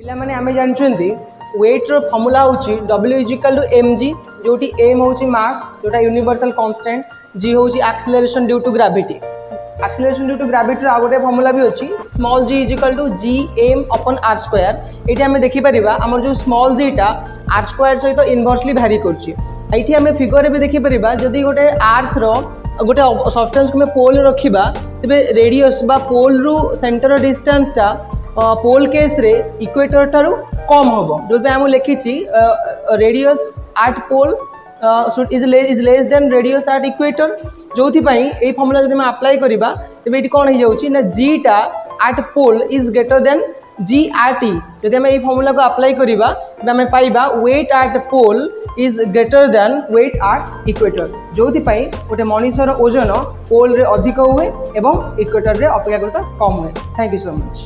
पिलामाने आमे जानछन्ती वेट रो फॉर्मूला होची W इक्वल टू mg जोटी m होची मास जोटा यूनिवर्सल कांस्टेंट g होची acceleration due to gravity acceleration due to gravity आ गोटे फॉर्मूला भी होची small g equal to gm upon r square एठी हमें देखि परिबा हमर जो स्मॉल g टा r स्क्वायर सहित इनवर्सली वैरी करची एठी हमें फिगर रे भी देखि परिबा जदी गोटे अर्थ रो गोटे सब्सटेंस को पोल रखिबा तबे रेडियस बा पोल रु सेंटर डिस्टेंस टा पोल केस रे इक्वेटर ठारू कम होबो जो आम लिखी radius at pole is less than radius at equator जो ए फॉर्मूला जब अप्लाई करबा तबे एटी कोन हो जाउची ना g टा at pole is greater than g at e जब आम ए फॉर्मूला को अप्लाई करबा तबे आम पाइबा weight at pole is greater than weight at equator जो गोटे मनुष्यर ओजन पोल रे अधिक हुए एवं इक्वेटर रे अपेक्षाकृत कम हुए। Thank you so much.